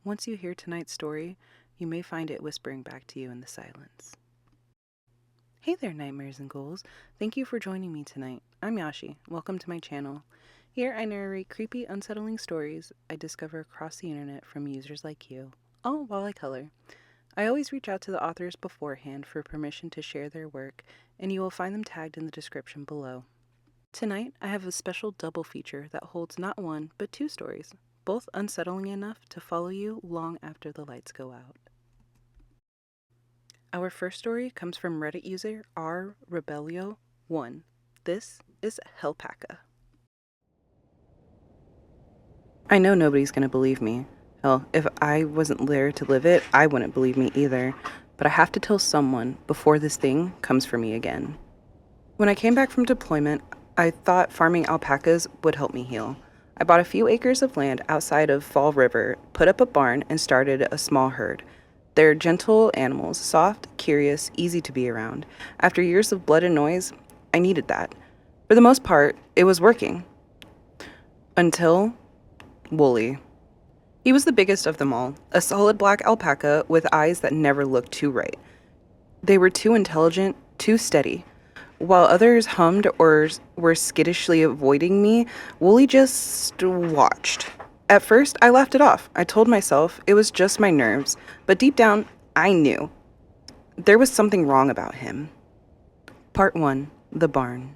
Once you hear tonight's story, you may find it whispering back to you in the silence. Hey there, nightmares and ghouls. Thank you for joining me tonight. I'm Yashi. Welcome to my channel. Here I narrate creepy, unsettling stories I discover across the internet from users like you, all while I color. I always reach out to the authors beforehand for permission to share their work, and you will find them tagged in the description below. Tonight, I have a special double feature that holds not one, but two stories, both unsettling enough to follow you long after the lights go out. Our first story comes from Reddit user rrebellio1. This is Hellpacka. I know nobody's gonna believe me. Hell, if I wasn't there to live it, I wouldn't believe me either. But I have to tell someone before this thing comes for me again. When I came back from deployment, I thought farming alpacas would help me heal. I bought a few acres of land outside of Fall River, put up a barn, and started a small herd. They're gentle animals, soft, curious, easy to be around. After years of blood and noise, I needed that. For the most part, it was working. Until Wooly. He was the biggest of them all, a solid black alpaca with eyes that never looked too right. They were too intelligent, too steady. While others hummed or were skittishly avoiding me, Wooly just watched. At first, I laughed it off. I told myself it was just my nerves, but deep down, I knew. There was something wrong about him. Part 1. The Barn.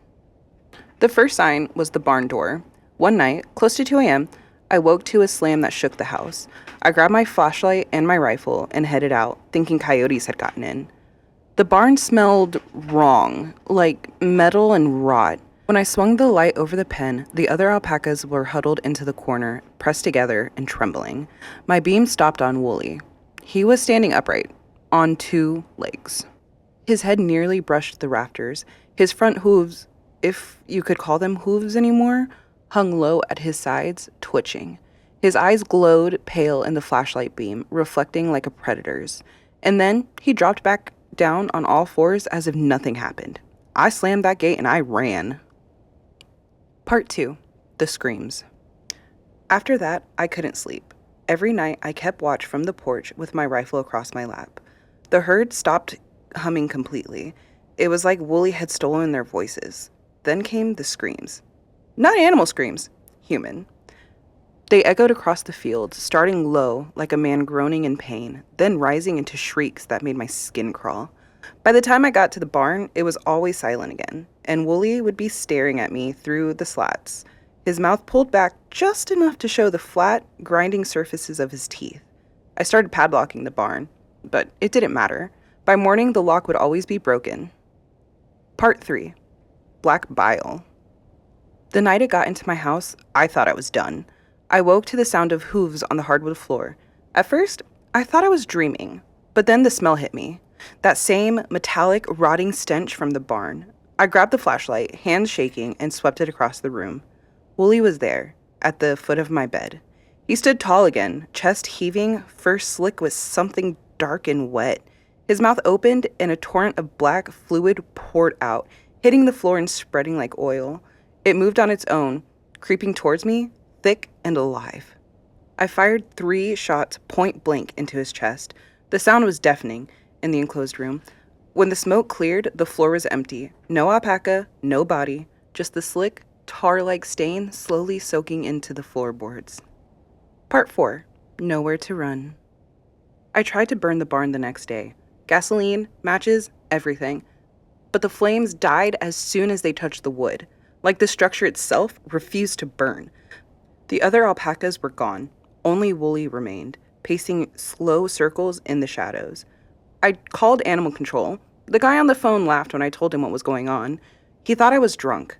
The first sign was the barn door. One night, close to 2 a.m., I woke to a slam that shook the house. I grabbed my flashlight and my rifle and headed out, thinking coyotes had gotten in. The barn smelled wrong, like metal and rot. When I swung the light over the pen, the other alpacas were huddled into the corner, pressed together and trembling. My beam stopped on Wooly. He was standing upright, on 2 legs. His head nearly brushed the rafters. His front hooves, if you could call them hooves anymore, hung low at his sides, twitching. His eyes glowed pale in the flashlight beam, reflecting like a predator's. And then he dropped back down on all fours as if nothing happened. I slammed that gate and I ran. Part 2. The Screams. After that, I couldn't sleep. Every night, I kept watch from the porch with my rifle across my lap. The herd stopped humming completely. It was like Wooly had stolen their voices. Then came the screams. Not animal screams, human. They echoed across the field, starting low, like a man groaning in pain, then rising into shrieks that made my skin crawl. By the time I got to the barn, it was always silent again, and Wooly would be staring at me through the slats, his mouth pulled back just enough to show the flat, grinding surfaces of his teeth. I started padlocking the barn, but it didn't matter. By morning, the lock would always be broken. Part 3. Black Bile. The night it got into my house, I thought I was done. I woke to the sound of hooves on the hardwood floor. At first, I thought I was dreaming, but then the smell hit me. That same metallic, rotting stench from the barn. I grabbed the flashlight, hands shaking, and swept it across the room. Wooly was there, at the foot of my bed. He stood tall again, chest heaving, fur slick with something dark and wet. His mouth opened, and a torrent of black fluid poured out, hitting the floor and spreading like oil. It moved on its own, creeping towards me, thick and alive. I fired 3 shots point blank into his chest. The sound was deafening in the enclosed room. When the smoke cleared, the floor was empty. No alpaca, no body, just the slick, tar-like stain slowly soaking into the floorboards. Part 4. Nowhere to Run. I tried to burn the barn the next day. Gasoline, matches, everything. But the flames died as soon as they touched the wood. Like the structure itself refused to burn. The other alpacas were gone. Only Wooly remained, pacing slow circles in the shadows. I called animal control. The guy on the phone laughed when I told him what was going on. He thought I was drunk.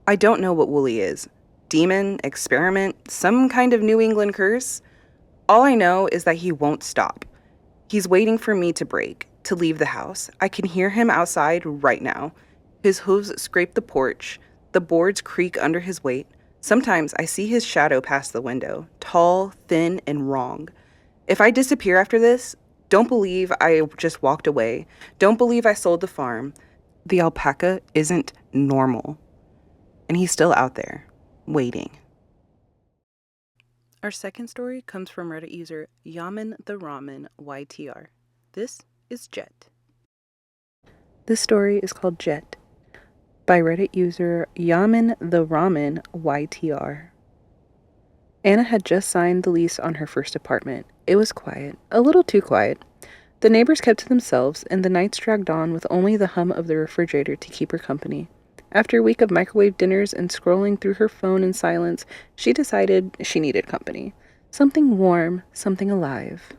I don't know what Wooly is. Demon, experiment, some kind of New England curse? All I know is that he won't stop. He's waiting for me to break, to leave the house. I can hear him outside right now. His hooves scrape the porch. The boards creak under his weight. Sometimes I see his shadow past the window, tall, thin, and wrong. If I disappear after this, don't believe I just walked away. Don't believe I sold the farm. The alpaca isn't normal. And he's still out there, waiting. Our second story comes from Reddit user YamanTheRamenYTR. This is Jet. This story is called Jet by Reddit user YamanTheRamenYTR. Anna had just signed the lease on her first apartment. It was quiet, a little too quiet. The neighbors kept to themselves, and the nights dragged on with only the hum of the refrigerator to keep her company. After a week of microwave dinners and scrolling through her phone in silence, she decided she needed company. Something warm, something alive.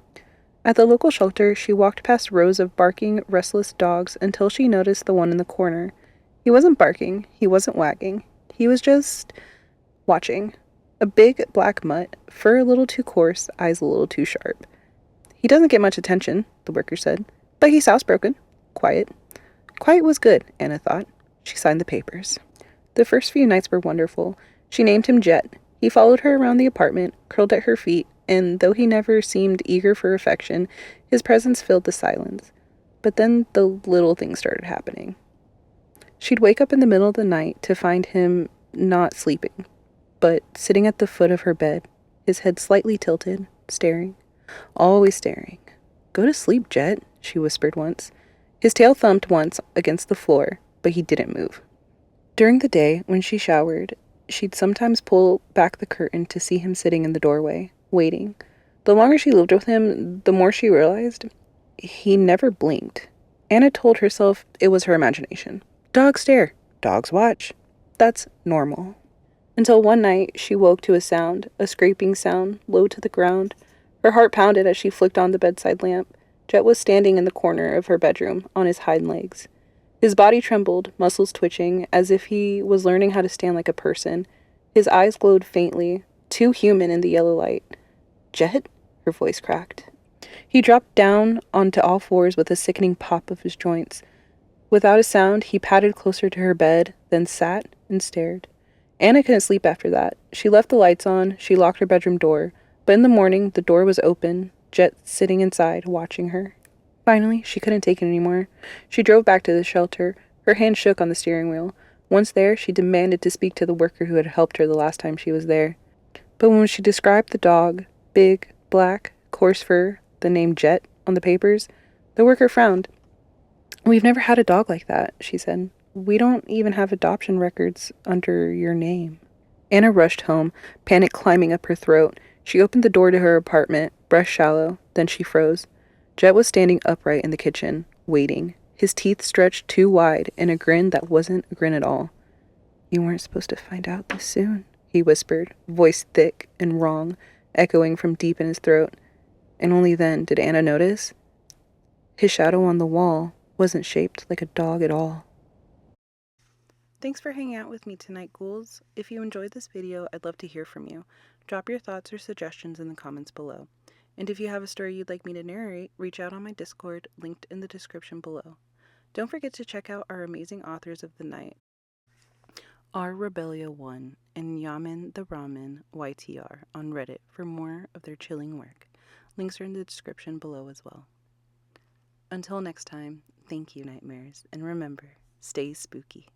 At the local shelter, she walked past rows of barking, restless dogs until she noticed the one in the corner. He wasn't barking, he wasn't wagging. He was just watching. A big black mutt, fur a little too coarse, eyes a little too sharp. He doesn't get much attention, the worker said, but he's housebroken. Quiet. Quiet was good, Anna thought. She signed the papers. The first few nights were wonderful. She named him Jet. He followed her around the apartment, curled at her feet, and though he never seemed eager for affection, his presence filled the silence. But then the little things started happening. She'd wake up in the middle of the night to find him not sleeping, but sitting at the foot of her bed, his head slightly tilted, staring. Always staring. "Go to sleep, Jet," she whispered once. His tail thumped once against the floor, but he didn't move. During the day, when she showered, she'd sometimes pull back the curtain to see him sitting in the doorway, waiting. The longer she lived with him, the more she realized he never blinked. Anna told herself it was her imagination. Dogs stare. Dogs watch. That's normal. Until one night, she woke to a sound, a scraping sound, low to the ground. Her heart pounded as she flicked on the bedside lamp. Jet was standing in the corner of her bedroom, on his hind legs. His body trembled, muscles twitching, as if he was learning how to stand like a person. His eyes glowed faintly, too human in the yellow light. "Jet?" Her voice cracked. He dropped down onto all fours with a sickening pop of his joints. Without a sound, he padded closer to her bed, then sat and stared. Anna couldn't sleep after that. She left the lights on, she locked her bedroom door. But in the morning, the door was open, Jet sitting inside, watching her. Finally, she couldn't take it anymore. She drove back to the shelter. Her hand shook on the steering wheel. Once there, she demanded to speak to the worker who had helped her the last time she was there. But when she described the dog, big, black, coarse fur, the name Jet on the papers, the worker frowned. "We've never had a dog like that," she said. "We don't even have adoption records under your name." Anna rushed home, panic climbing up her throat. She opened the door to her apartment, breath shallow, then she froze. Jet was standing upright in the kitchen, waiting, his teeth stretched too wide in a grin that wasn't a grin at all. "You weren't supposed to find out this soon," he whispered, voice thick and wrong, echoing from deep in his throat. And only then did Anna notice his shadow on the wall wasn't shaped like a dog at all. Thanks for hanging out with me tonight, ghouls. If you enjoyed this video, I'd love to hear from you. Drop your thoughts or suggestions in the comments below. And if you have a story you'd like me to narrate, reach out on my Discord, linked in the description below. Don't forget to check out our amazing authors of the night, R. Rebellia 1 and YamanTheRamenYTR on Reddit for more of their chilling work. Links are in the description below as well. Until next time, thank you, nightmares, and remember, stay spooky.